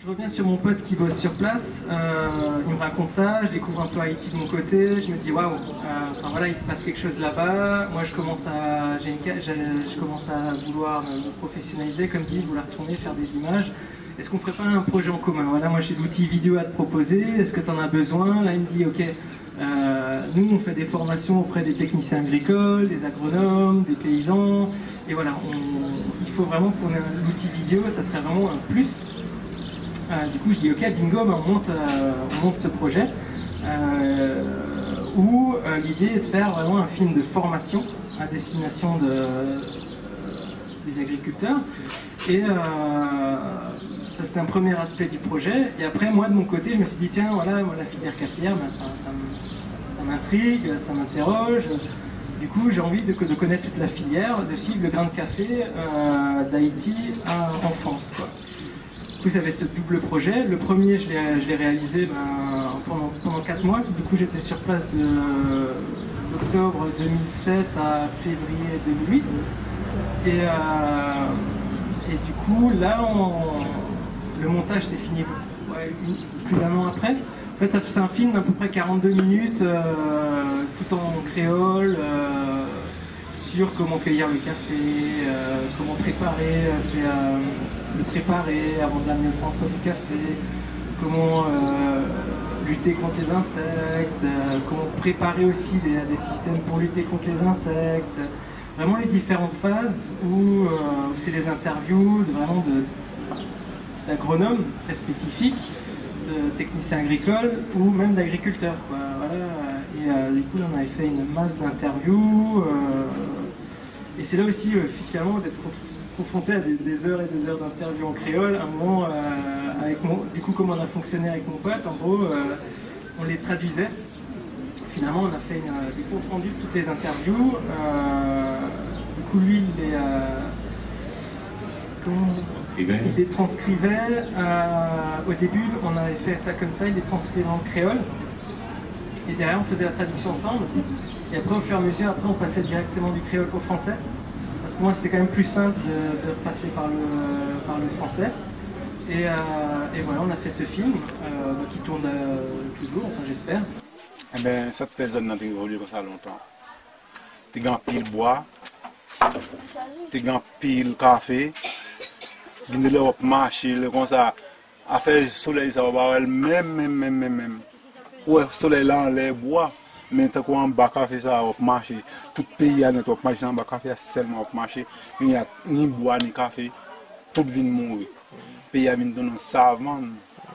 Je reviens sur mon pote qui bosse sur place, il me raconte ça, je découvre un peu Haïti de mon côté, je me dis waouh, enfin voilà, il se passe quelque chose là-bas. Moi je commence à vouloir me professionnaliser, comme dit, vouloir tourner, faire des images. Est-ce qu'on ferait pas un projet en commun? Voilà, moi j'ai l'outil vidéo à te proposer, est-ce que tu en as besoin? Là il me dit ok, nous on fait des formations auprès des techniciens agricoles, des agronomes, des paysans, et voilà, il faut vraiment qu'on ait l'outil vidéo, ça serait vraiment un plus. Du coup, je dis ok, bingo, ben, on monte ce projet où l'idée est de faire vraiment un film de formation à destination des agriculteurs. Et ça, c'était un premier aspect du projet. Et après, moi, de mon côté, je me suis dit, tiens, voilà, moi, la filière caféière, ben, ça m'intrigue, ça m'interroge. Du coup, j'ai envie de connaître toute la filière, de suivre le grain de café d'Haïti en France, quoi. Du coup, ça avait ce double projet. Le premier, je l'ai réalisé pendant 4 mois. Du coup, j'étais sur place d'octobre 2007 à février 2008. Et du coup, là, le montage s'est fini plus d'un an après. En fait, c'est un film d'à peu près 42 minutes, tout en créole, sur comment cueillir le café, comment préparer, le préparer avant de l'amener au centre du café, comment lutter contre les insectes, comment préparer aussi des systèmes pour lutter contre les insectes. Vraiment les différentes phases où c'est des interviews d'agronomes très spécifiques, de techniciens agricoles ou même d'agriculteurs. Voilà. Et du coup, on avait fait une masse d'interviews. Et c'est là aussi, finalement, d'être confronté à des heures et des heures d'interviews en créole. Un moment, du coup, comme on a fonctionné avec mon pote, en gros, on les traduisait. Finalement, on a fait des comptes rendus de toutes les interviews. Du coup, lui, il les transcrivait. Au début, on avait fait ça comme ça, il les transcrivait en créole. Et derrière, on faisait la traduction ensemble. Et après, au fur et à mesure, on passait directement du créole au français. Parce que moi, c'était quand même plus simple de repasser par le français. Et voilà, on a fait ce film, qui tourne toujours, enfin j'espère. Eh bien, ça te fait zone dans évoluer comme ça longtemps. Tu gagnes pile bois, tu gagnes pile café, tu gagnes marché, comme ça. À faire le soleil, ça va pas même. Ouais, le soleil là, les bois. Mais tant qu'on bas café ça va marcher, tout pays a notre marché en bas café seulement marché, il n'y a ni bois ni café, tout vient mourir. Pays a vient donner savant.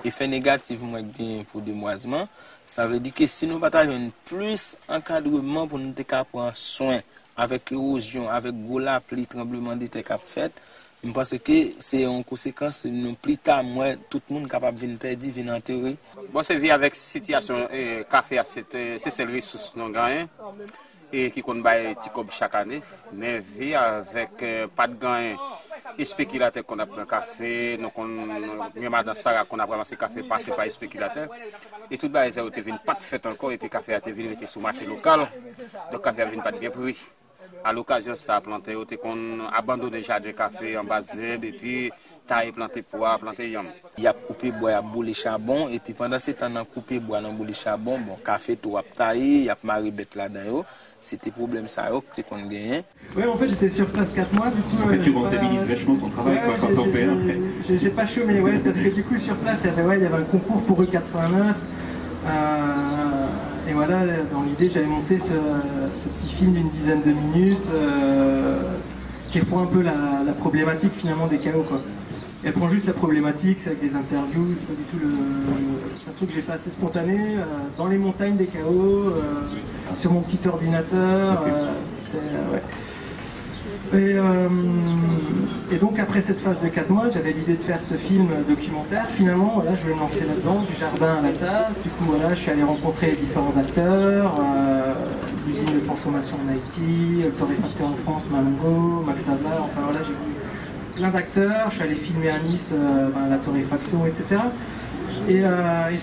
Effet négatif moi bien pour démoisement, ça veut dire que si nous pas avoir plus encadrement pour nous prendre soin avec érosion, avec gros la pluie, tremblement de terre qu'a fait, je pense que c'est en conséquence nous plus tard moi tout le monde capable venir perdre venir enterrer. Bon c'est vie avec situation café c'est celle ressource non gain et qui compte bailler Ticob chaque année, mais vie avec pas de gain et spéculateur qu'on a pris un café, donc même dans ça qu'on a ramassé café passé par les spéculateurs et tout bas ça été venu pas de fait encore et puis café a été venu sur marché local. Donc café a venu pas de bien prix. À l'occasion ça a planté qu'on abandonne déjà de café en bas et puis taille planté pois, planté yam. Il y a coupé bois, il y a boulé charbon et puis pendant ce temps on a coupé bois dans boulé charbon, bon café tout a taillé, il y a maré bête là-dedans. C'était problème ça que qu'on gagne. Oui, en fait, j'étais sur place 4 mois, du coup... En fait, tu rentabilises vachement ton travail quand on paie après. J'ai pas chômé, ouais, parce que du coup, sur place, il y avait un concours pour E89. Et voilà, dans l'idée, j'avais monté ce petit film d'une dizaine de minutes qui reprend un peu la problématique finalement des chaos, quoi. Et elle prend juste la problématique, c'est avec des interviews, c'est pas du tout c'est un truc que j'ai fait assez spontané, dans les montagnes des chaos, sur mon petit ordinateur. Et donc après cette phase de 4 mois, j'avais l'idée de faire ce film documentaire. Finalement, voilà, je vais me lancer là-dedans, du jardin à la tasse. Du coup, voilà, je suis allé rencontrer les différents acteurs, l'usine de transformation en Haïti, le torréfacteur en France, Mango, Max Havard, enfin voilà, j'ai vu plein d'acteurs. Je suis allé filmer à Nice la torréfaction, etc. Et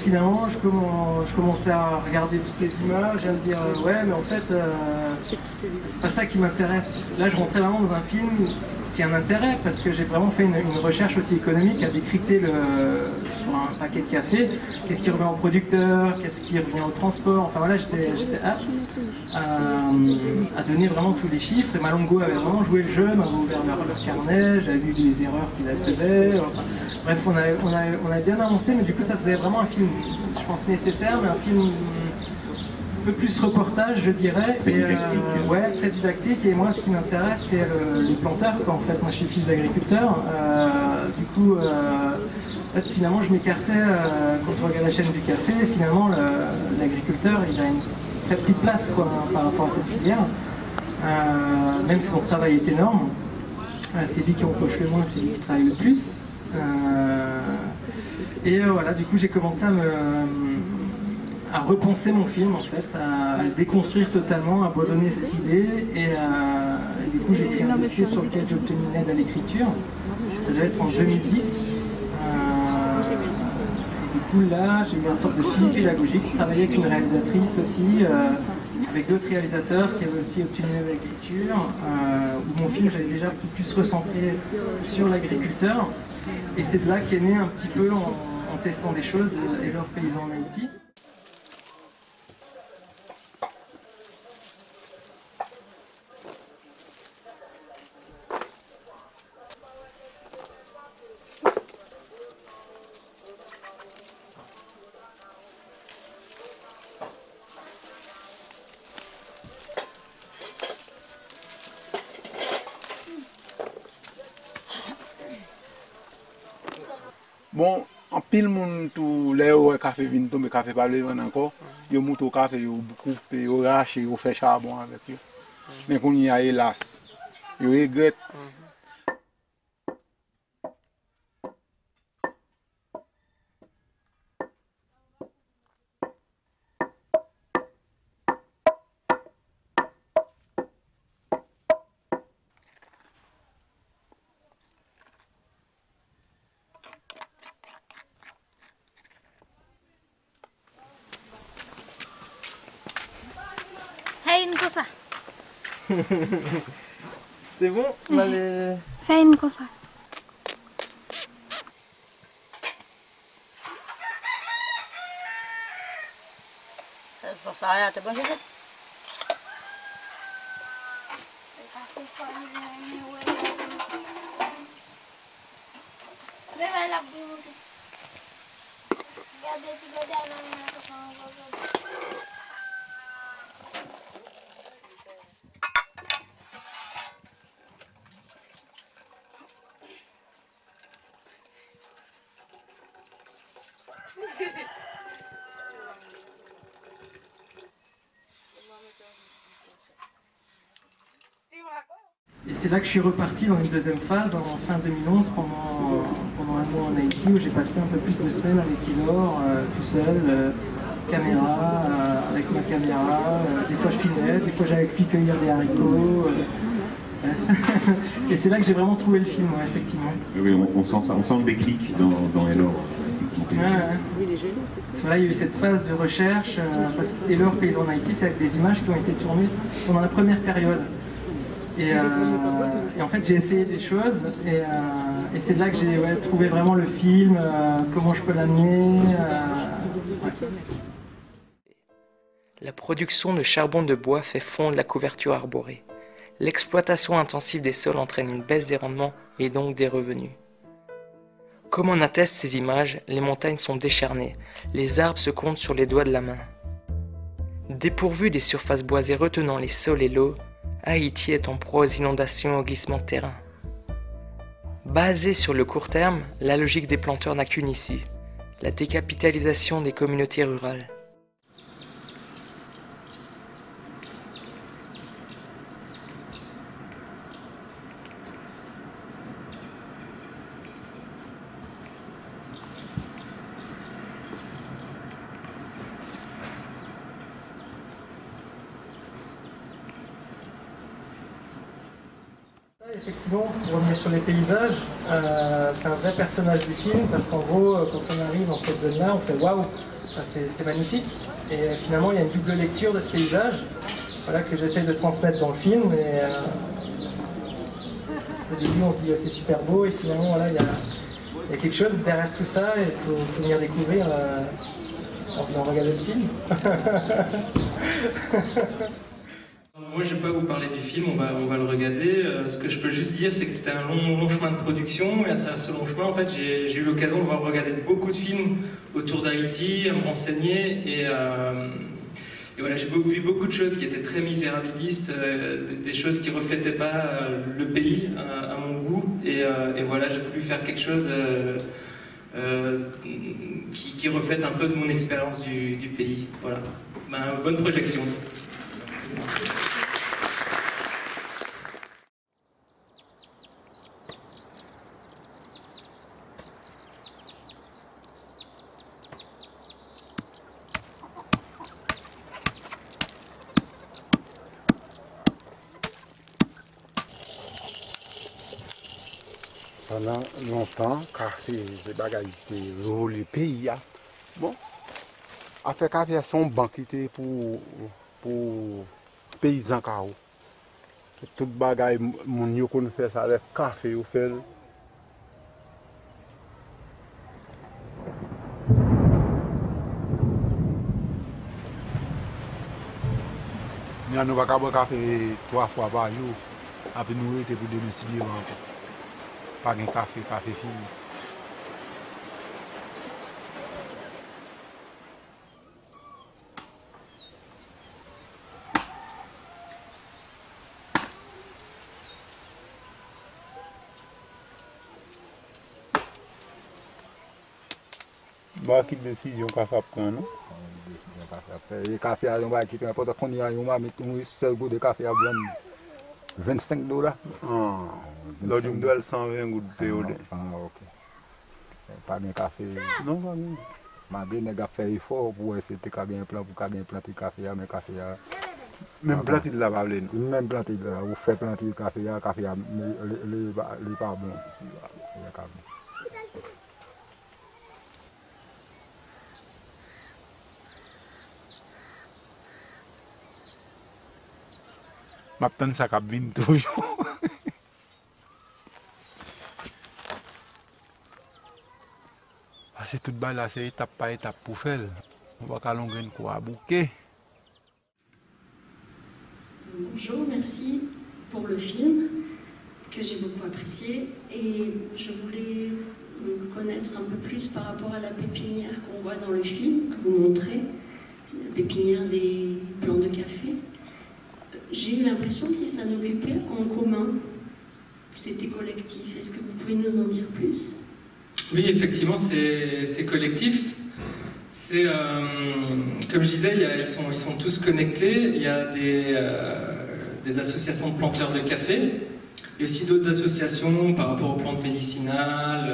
finalement, je commençais à regarder toutes ces images et à me dire ouais, mais en fait, c'est pas ça qui m'intéresse. Là, je rentrais vraiment dans un film qui a un intérêt parce que j'ai vraiment fait une recherche aussi économique à décrypter sur un paquet de café, qu'est-ce qui revient au producteur, qu'est-ce qui revient au transport. Enfin voilà, j'étais apte à donner vraiment tous les chiffres. Et Malongo avait vraiment joué le jeu, m'avait ouvert leur carnet, j'avais vu les erreurs qu'ils faisaient. Enfin, bref, on a bien avancé, mais du coup, ça faisait vraiment un film, je pense, nécessaire, mais un film un peu plus reportage, je dirais. Et, ouais, très didactique. Et moi, ce qui m'intéresse, c'est les planteurs, quoi, en fait. Moi, je suis fils d'agriculteur. Du coup, en fait, finalement, je m'écartais quand on regarde la chaîne du café. Finalement, l'agriculteur, il a une très petite place, quoi, par rapport à cette filière. Même si son travail est énorme. C'est lui qui empoche le moins, c'est lui qui travaille le plus. Et voilà, du coup, j'ai commencé à repenser mon film, en fait, à le déconstruire totalement, à abandonner cette idée. Et du coup, j'ai écrit un dossier sur lequel j'ai obtenu une aide à l'écriture. Ça devait être en 2010. Et du coup, là, j'ai eu une sorte de suivi pédagogique. J'ai travaillé avec une réalisatrice aussi, avec d'autres réalisateurs qui avaient aussi obtenu une aide à l'écriture, où mon film, j'avais déjà plus recentré sur l'agriculteur. Et c'est de là qu'est né un petit peu, en testant des choses, Élore paysan en Haïti. Bon, en pile moun tou le ou e kafe vin tombe, kafe pa le ven anko, yo mouto kafe, yo koupe, yo rache, yo fe charbon avec yo. Men kon y a hélas, yo regret. Fais une comme ça. C'est bon, on a les... Fais une comme ça. Saya te bon jere. Et c'est là que je suis reparti dans une deuxième phase, en fin 2011, pendant un mois en Haïti, où j'ai passé un peu plus de semaines avec Élore, tout seul, caméra, avec ma caméra, des fois je filmais, des fois j'allais cueillir des haricots. Et c'est là que j'ai vraiment trouvé le film, ouais, effectivement. Oui, on sent le déclic dans Élore. Voilà, il y a eu cette phase de recherche, parce que Élore paysan en Haïti, c'est avec des images qui ont été tournées pendant la première période. Et en fait, j'ai essayé des choses, et c'est là que j'ai trouvé vraiment le film, comment je peux l'amener. La production de charbon de bois fait fondre la couverture arborée. L'exploitation intensive des sols entraîne une baisse des rendements et donc des revenus. Comme en attestent ces images, les montagnes sont décharnées, les arbres se comptent sur les doigts de la main. Dépourvu des surfaces boisées retenant les sols et l'eau, Haïti est en proie aux inondations et aux glissements de terrain. Basée sur le court terme, la logique des planteurs n'a qu'une issue, la décapitalisation des communautés rurales. Effectivement, pour revenir sur les paysages, c'est un vrai personnage du film parce qu'en gros, quand on arrive dans cette zone-là, on fait waouh, c'est magnifique. Et finalement, il y a une double lecture de ce paysage, voilà, que j'essaie de transmettre dans le film. Et au début, on se dit c'est super beau, et finalement, voilà, il y a quelque chose derrière tout ça, et il faut venir découvrir en venant regarder le film. Moi, je ne vais pas vous parler du film, on va le regarder. Ce que je peux juste dire, c'est que c'était un long chemin de production, et à travers ce long chemin, en fait, j'ai eu l'occasion de voir regarder beaucoup de films autour d'Haïti, à me renseigner, et voilà, j'ai vu beaucoup de choses qui étaient très misérabilistes, des choses qui ne reflétaient pas le pays à mon goût, et voilà, j'ai voulu faire quelque chose qui reflète un peu de mon expérience du pays. Voilà. Bonne projection. Pendant longtemps, café, c'est bagaille qui révolu le pays. Bon, a fait café son banque qui était pour paysans cao. Tout bagaille mon yo qu'on fait ça avec café ou fait. Nous n'avons pas boire café 3 fois par jour. Après nous était pour domicilier encore. Pas de café fini. Bah, quelle décision qu'a fait prendre, non? Le café à l'ombre qui n'importe qu'on y a un seul goût de café à boire $25. Là, je me dois 120 gouttes de POD. Ah, ok. Pas de café. Non, pas bien. Malgré que j'ai fait effort pour essayer de faire un plan pour planter café, mais café. Même planter de la vallée. Même planter de la, vous faites planter le café, le café n'est pas bon. M'attends ça cap vient toujours. C'est tout bas là, c'est étape par étape pour faire. On va calonguer une quoi à bouquet. Bonjour, merci pour le film que j'ai beaucoup apprécié et je voulais me connaître un peu plus par rapport à la pépinière qu'on voit dans le film, que vous montrez, la pépinière des plants de café. J'ai eu l'impression qu'ils s'en occupaient en commun, que c'était collectif. Est-ce que vous pouvez nous en dire plus ? Oui, effectivement, c'est collectif. C'est, comme je disais, ils sont tous connectés. Il y a des associations de planteurs de café. Il y a aussi d'autres associations par rapport aux plantes médicinales.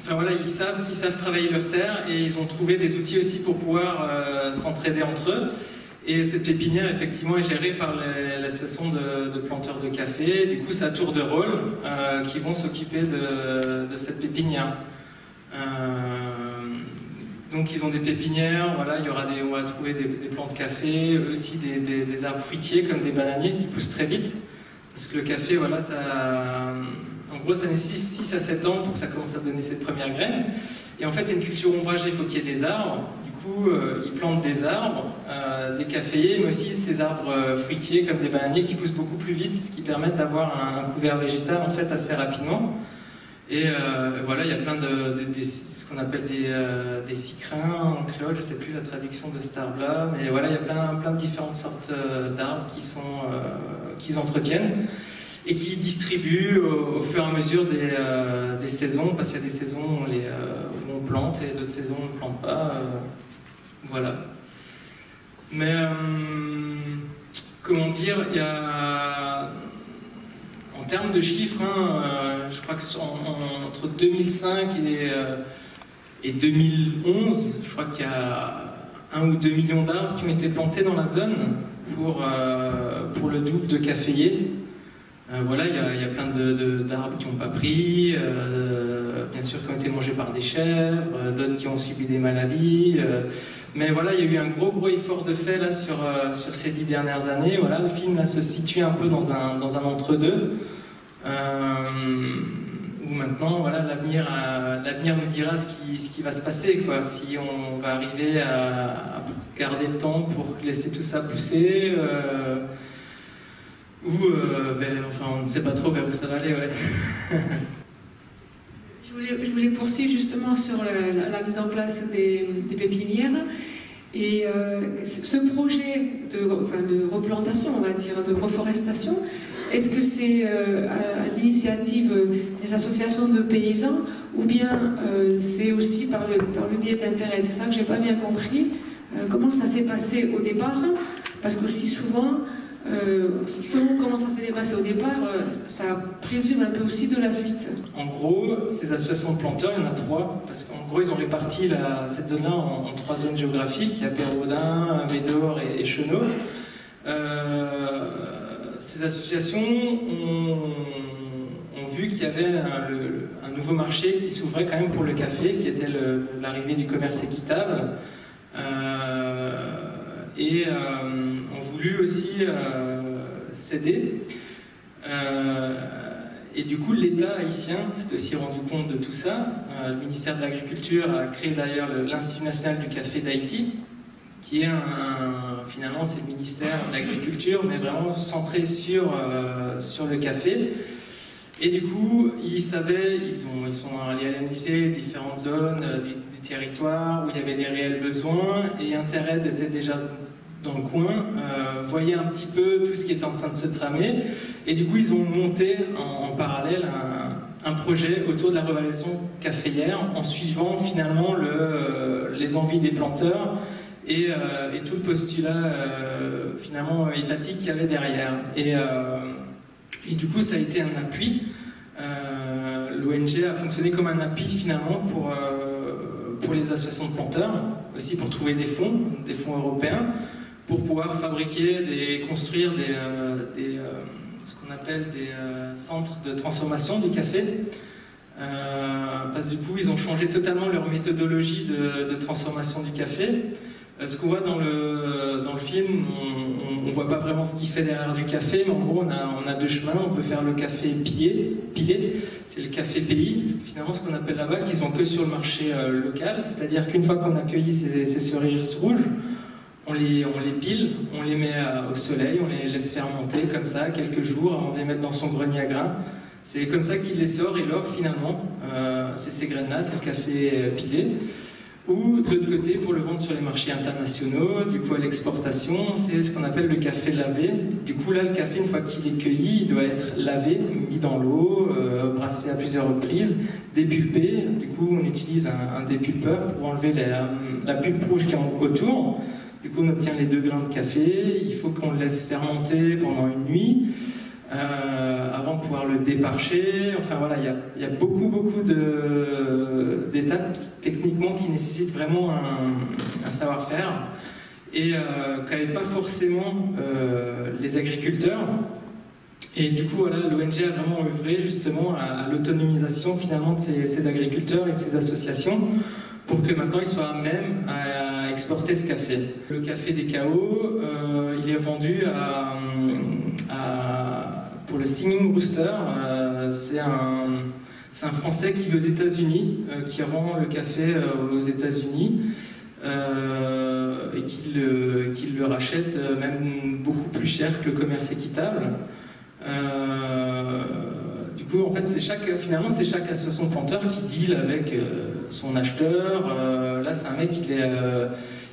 Enfin voilà, ils savent travailler leur terre et ils ont trouvé des outils aussi pour pouvoir s'entraider entre eux. Et cette pépinière, effectivement, est gérée par l'association de planteurs de café. Du coup, c'est à tour de rôle qui vont s'occuper de cette pépinière. Donc, ils ont des pépinières, voilà, on va trouver des plants de café, aussi des arbres fruitiers comme des bananiers qui poussent très vite. Parce que le café, voilà, en gros, ça nécessite 6 à 7 ans pour que ça commence à donner ses premières graines. Et en fait, c'est une culture ombragée, il faut qu'il y ait des arbres. Du coup, ils plantent des arbres, des caféiers, mais aussi ces arbres fruitiers comme des bananiers qui poussent beaucoup plus vite, ce qui permet d'avoir un couvert végétal en fait assez rapidement. Et voilà, il y a plein ce qu'on appelle des cycrins en créole, je ne sais plus la traduction de cet arbre-là, mais voilà, il y a plein de différentes sortes d'arbres qu'ils entretiennent et qui distribuent au fur et à mesure des saisons, parce qu'il y a des saisons où on plante et d'autres saisons où on ne plante pas. Voilà. Mais, comment dire, il y a... En termes de chiffres, je crois que entre 2005 et 2011, je crois qu'il y a 1 ou 2 millions d'arbres qui ont été plantés dans la zone pour le double de caféiers. Voilà, il y a plein d'arbres qui n'ont pas pris, bien sûr qui ont été mangés par des chèvres, d'autres qui ont subi des maladies. Mais voilà, il y a eu un gros effort de fait là, sur ces 10 dernières années. Voilà, le film là, se situe un peu dans un entre-deux. Où maintenant, voilà, l'avenir nous dira ce qui va se passer, quoi. Si on va arriver à garder le temps pour laisser tout ça pousser, ou enfin, on ne sait pas trop vers où ça va aller, ouais. Je voulais poursuivre justement sur la mise en place des pépinières. Et ce projet de replantation, on va dire, de reforestation, est-ce que c'est à l'initiative des associations de paysans ou bien c'est aussi par le biais d'intérêt? C'est ça que je n'ai pas bien compris. Comment ça s'est passé au départ? Parce qu'aussi souvent, selon comment ça s'est passé au départ, ça présume un peu aussi de la suite. En gros, ces associations de planteurs, il y en a 3, parce qu'en gros, ils ont réparti cette zone-là en 3 zones géographiques. Il y a Péroudin, Médor et Chenaux. Ces associations ont vu qu'il y avait un nouveau marché qui s'ouvrait quand même pour le café, qui était l'arrivée du commerce équitable. Et ont voulu aussi céder. Et du coup, l'État haïtien s'est aussi rendu compte de tout ça. Le ministère de l'Agriculture a créé d'ailleurs l'Institut national du café d'Haïti, qui est finalement, c'est le ministère de l'Agriculture, mais vraiment centré sur le café. Et du coup, ils sont allés analyser différentes zones, des territoires où il y avait des réels besoins, et Interred était déjà dans le coin, voyait un petit peu tout ce qui était en train de se tramer, et du coup, ils ont monté en parallèle un projet autour de la revalorisation caféière, en suivant finalement les envies des planteurs, et tout le postulat finalement étatique qu'il y avait derrière. Et du coup, ça a été un appui. L'ONG a fonctionné comme un appui finalement pour les associations de planteurs, aussi pour trouver des fonds européens, pour pouvoir construire ce qu'on appelle des centres de transformation du café. Parce que du coup, ils ont changé totalement leur méthodologie de transformation du café. Ce qu'on voit dans le film, on ne voit pas vraiment ce qu'il fait derrière du café, mais en gros, on a 2 chemins. On peut faire le café pilé, c'est le café pays, finalement ce qu'on appelle là-bas, qu'ils ont que sur le marché local. C'est-à-dire qu'une fois qu'on a cueilli ces cerises rouges, on les pile, on les met au soleil, on les laisse fermenter comme ça quelques jours avant de les mettre dans son grenier à grains. C'est comme ça qu'il les sort et l'or finalement, c'est ces graines-là, c'est le café pilé. Ou de l'autre côté, pour le vendre sur les marchés internationaux, du coup à l'exportation, c'est ce qu'on appelle le café lavé. Du coup là, le café, une fois qu'il est cueilli, il doit être lavé, mis dans l'eau, brassé à plusieurs reprises, dépulpé. Du coup, on utilise un dépulpeur pour enlever la pulpe rouge qui est autour. Du coup, on obtient les 2 grains de café. Il faut qu'on le laisse fermenter pendant une nuit. Avant de pouvoir le déparcher. Enfin voilà, il y a beaucoup d'étapes techniquement qui nécessitent vraiment un savoir-faire et qu'avaient pas forcément les agriculteurs. Et du coup, voilà, l'ONG a vraiment œuvré justement à l'autonomisation finalement de ces agriculteurs et de ces associations pour que maintenant ils soient à même à exporter ce café. Le café des KO, il est vendu pour le Singing Rooster. C'est un Français qui vit aux États-Unis, qui rend le café aux États-Unis et qui le rachète même beaucoup plus cher que le commerce équitable. Du coup, en fait, finalement, c'est chaque association de planteurs qui deal avec son acheteur. Là, c'est un mec qui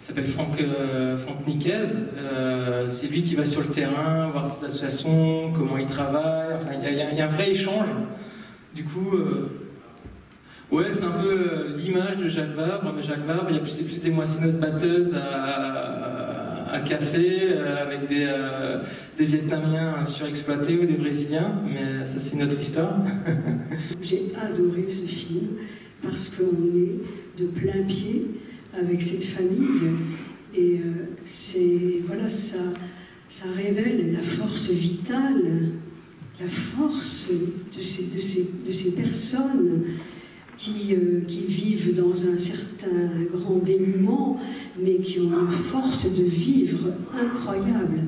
s'appelle Franck Niquez. C'est lui qui va sur le terrain, voir ses associations, comment ils travaillent. Enfin, il y a un vrai échange. Du coup, ouais, c'est un peu l'image de Jacques Vabre. Mais Jacques Vabre, c'est plus des moissonneuses-batteuses à café, avec des Vietnamiens surexploités ou des Brésiliens. Mais ça, c'est une autre histoire. J'ai adoré ce film parce qu'on est de plein pied avec cette famille Et voilà, ça révèle la force vitale, la force de ces personnes qui vivent dans un certain grand dénuement, mais qui ont une force de vivre incroyable.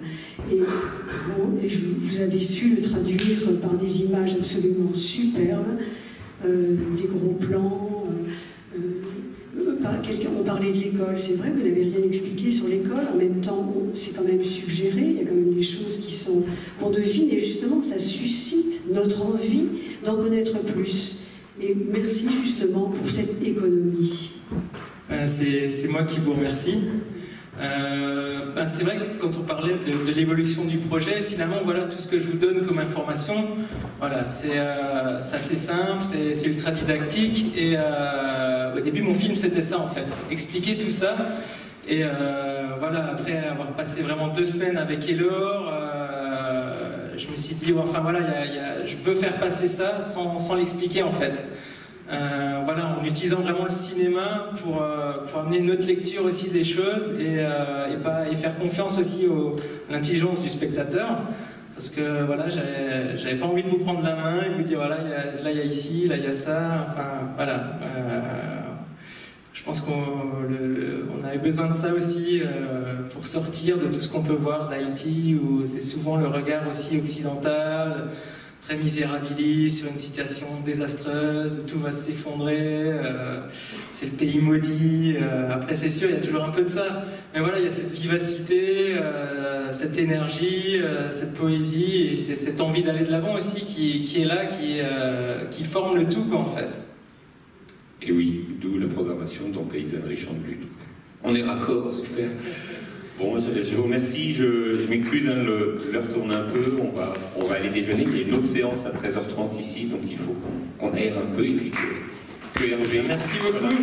Et vous avez su le traduire par des images absolument superbes, des gros plans. On parlait de l'école, c'est vrai, vous n'avez rien expliqué sur l'école, en même temps, c'est quand même suggéré, il y a quand même des choses qu'on devine, et justement, ça suscite notre envie d'en connaître plus. Et merci justement pour cette économie. C'est moi qui vous remercie. C'est vrai que quand on parlait de l'évolution du projet, finalement, voilà, tout ce que je vous donne comme information, voilà, c'est assez simple, c'est ultra didactique, et au début, mon film, c'était ça, en fait, expliquer tout ça, et voilà, après avoir passé vraiment 2 semaines avec Elor, je me suis dit, enfin voilà, je peux faire passer ça sans l'expliquer, en fait. Voilà, en utilisant vraiment le cinéma pour amener notre lecture aussi des choses et faire confiance aussi à l'intelligence du spectateur, parce que voilà, j'avais pas envie de vous prendre la main et vous dire voilà, là il y a ici, là il y a ça, enfin voilà. Je pense qu'on avait besoin de ça aussi pour sortir de tout ce qu'on peut voir d'Haïti, où c'est souvent le regard aussi occidental, très misérabiliste, sur une situation désastreuse, où tout va s'effondrer, c'est le pays maudit. Après, c'est sûr, il y a toujours un peu de ça. Mais voilà, il y a cette vivacité, cette énergie, cette poésie, et c'est cette envie d'aller de l'avant aussi qui est là, qui forme le tout, quoi, en fait. Et oui, d'où la programmation dans Paysannerie Champ de Lutte. On est raccord, super. Bon, je vous remercie, je m'excuse, hein, l'heure tourne un peu, on va aller déjeuner, il y a une autre séance à 13h30 ici, donc il faut qu'on aère un peu, et puis que Hervé... Merci beaucoup.